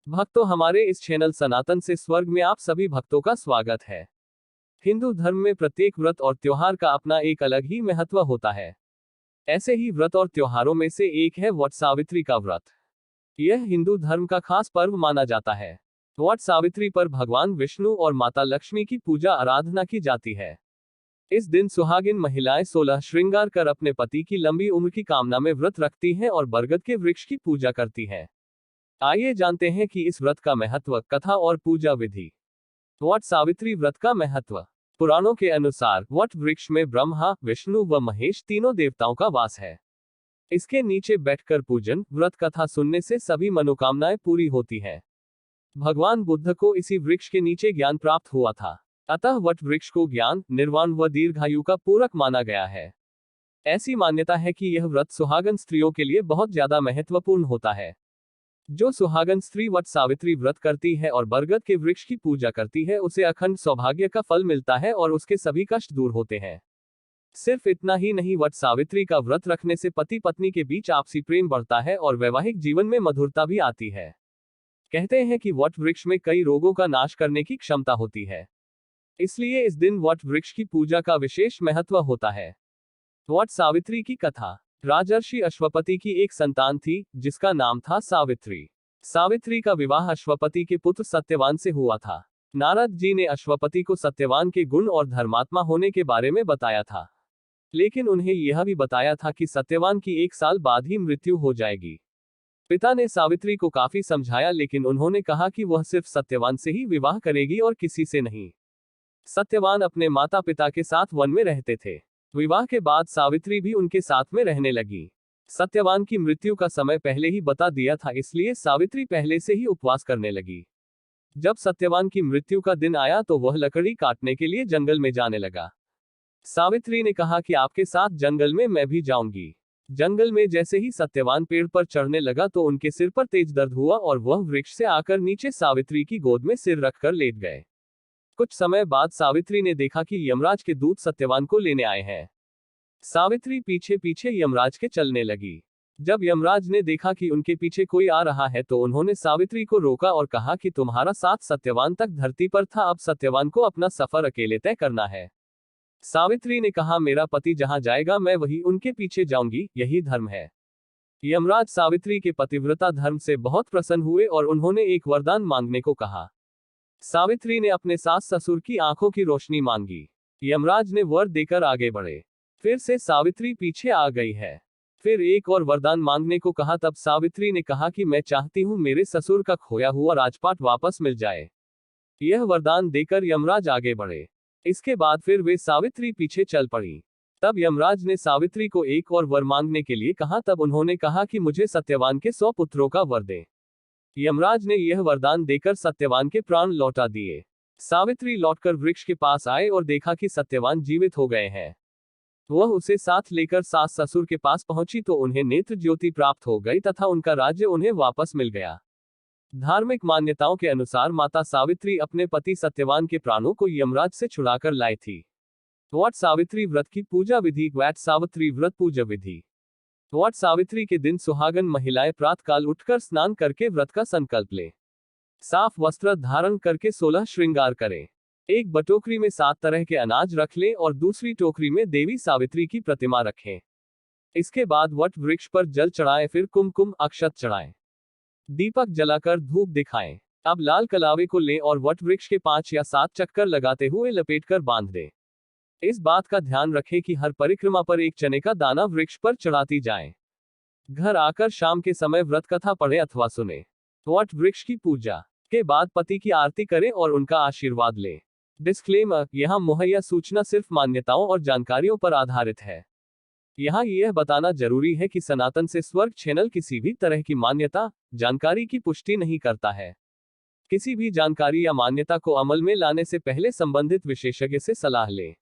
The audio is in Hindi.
भक्तों, हमारे इस चैनल सनातन से स्वर्ग में आप सभी भक्तों का स्वागत है। हिंदू धर्म में प्रत्येक व्रत और त्योहार का अपना एक अलग ही महत्व होता है। ऐसे ही व्रत और त्योहारों में से एक है वट सावित्री का व्रत। यह हिंदू धर्म का खास पर्व माना जाता है। वट सावित्री पर भगवान विष्णु और माता लक्ष्मी की पूजा आराधना की जाती है। इस दिन सुहागिन महिलाएं 16 श्रृंगार कर अपने पति की लंबी उम्र की कामना में व्रत रखती हैं और बरगद के वृक्ष की पूजा करती हैं। आइए जानते हैं कि इस व्रत का महत्व, कथा और पूजा विधि। वट सावित्री व्रत का महत्व। पुराणों के अनुसार वट वृक्ष में ब्रह्मा, विष्णु व महेश तीनों देवताओं का वास है। इसके नीचे बैठकर पूजन, व्रत कथा सुनने से सभी मनोकामनाएं पूरी होती हैं। भगवान बुद्ध को इसी वृक्ष के नीचे ज्ञान प्राप्त हुआ था। अतः वट वृक्ष को ज्ञान, निर्वाण व दीर्घायु का पूरक माना गया है। ऐसी मान्यता है कि यह व्रत सुहागन स्त्रियों के लिए बहुत ज्यादा महत्वपूर्ण होता है। जो सुहागन स्त्री वट सावित्री व्रत करती है और बरगद के वृक्ष की पूजा करती है, उसे अखंड सौभाग्य का फल मिलता है और उसके सभी कष्ट दूर होते हैं। सिर्फ इतना ही नहीं, वट सावित्री का व्रत रखने से पति पत्नी के बीच आपसी प्रेम बढ़ता है और वैवाहिक जीवन में मधुरता भी आती है। कहते हैं कि वट वृक्ष में कई रोगों का नाश करने की क्षमता होती है। इसलिए इस दिन वट वृक्ष की पूजा का विशेष महत्व होता है। वट सावित्री की कथा। राजर्षि अश्वपति की एक संतान थी, जिसका नाम था सावित्री। सावित्री का विवाह अश्वपति के पुत्र सत्यवान से हुआ था। नारद जी ने अश्वपति को सत्यवान के गुण और धर्मात्मा होने के बारे में बताया था, लेकिन उन्हें यह भी बताया था कि सत्यवान की 1 साल बाद ही मृत्यु हो जाएगी। पिता ने सावित्री को काफी समझाया, लेकिन उन्होंने कहा कि वह सिर्फ सत्यवान से ही विवाह करेगी और किसी से नहीं। सत्यवान अपने माता पिता के साथ वन में रहते थे। विवाह के बाद सावित्री भी उनके साथ में रहने लगी। सत्यवान की मृत्यु का समय पहले ही बता दिया था, इसलिए सावित्री पहले से ही उपवास करने लगी। जब सत्यवान की मृत्यु का दिन आया तो वह लकड़ी काटने के लिए जंगल में जाने लगा। सावित्री ने कहा कि आपके साथ जंगल में मैं भी जाऊंगी। जंगल में जैसे ही सत्यवान पेड़ पर चढ़ने लगा तो उनके सिर पर तेज दर्द हुआ और वह वृक्ष से आकर नीचे सावित्री की गोद में सिर रखकर लेट गए। कुछ समय बाद सावित्री ने देखा कि यमराज के दूत सत्यवान को लेने आए हैं। सावित्री पीछे पीछे यमराज के चलने लगी। जब यमराज ने देखा कि उनके पीछे कोई आ रहा है तो उन्होंने सावित्री को रोका और कहा कि तुम्हारा साथ सत्यवान तक धरती पर था, अब सत्यवान को अपना सफर अकेले तय करना है। सावित्री ने कहा, मेरा पति जहां जाएगा मैं वही उनके पीछे जाऊंगी, यही धर्म है। यमराज सावित्री के पतिव्रता धर्म से बहुत प्रसन्न हुए और उन्होंने एक वरदान मांगने को कहा। सावित्री ने अपने सास ससुर की आंखों की रोशनी मांगी। यमराज ने वर देकर आगे बढ़े। फिर से सावित्री पीछे आ गई है। फिर एक और वरदान मांगने को कहा। तब सावित्री ने कहा कि मैं चाहती हूं मेरे ससुर का खोया हुआ राजपाट वापस मिल जाए। यह वरदान देकर यमराज आगे बढ़े। इसके बाद फिर वे सावित्री पीछे चल पड़ी। तब यमराज ने सावित्री को एक और वर मांगने के लिए कहा। तब उन्होंने कहा कि मुझे सत्यवान के 100 पुत्रों का वर दे। यमराज ने यह वरदान देकर सत्यवान के प्राण लौटा दिए। सावित्री लौटकर वृक्ष के पास आए और देखा कि सत्यवान जीवित हो गए हैं। वह उसे साथ लेकर सास ससुर के पास पहुंची तो उन्हें नेत्र ज्योति प्राप्त हो गई तथा उनका राज्य उन्हें वापस मिल गया। धार्मिक मान्यताओं के अनुसार माता सावित्री अपने पति सत्यवान के प्राणों को यमराज से छुड़ाकर लाई थी। वट सावित्री व्रत की पूजा विधि। वट सावित्री व्रत पूजा विधि। वट सावित्री के दिन सुहागन महिलाएं प्रातःकाल उठकर स्नान करके व्रत का संकल्प लें। साफ वस्त्र धारण करके 16 श्रृंगार करें। एक बटोकरी में 7 तरह के अनाज रख लें और दूसरी टोकरी में देवी सावित्री की प्रतिमा रखें। इसके बाद वट वृक्ष पर जल चढ़ाएं, फिर कुमकुम अक्षत चढ़ाएं। दीपक जलाकर धूप दिखाएं। अब लाल कलावे को लें और वट वृक्ष के 5 या 7 चक्कर लगाते हुए लपेटकर बांध दें। इस बात का ध्यान रखें कि हर परिक्रमा पर एक चने का दाना वृक्ष पर चढ़ाती जाएं। घर आकर शाम के समय व्रत कथा पढ़ें अथवा सुने। वट वृक्ष की पूजा के बाद पति की आरती करें और उनका आशीर्वाद लें। डिस्क्लेमर, यहां मुहैया सूचना सिर्फ मान्यताओं और जानकारियों पर आधारित है। यहां यह बताना जरूरी है कि सनातन से स्वर्ग चैनल किसी भी तरह की मान्यता, जानकारी की पुष्टि नहीं करता है। किसी भी जानकारी या मान्यता को अमल में लाने से पहले संबंधित विशेषज्ञ से सलाह लें।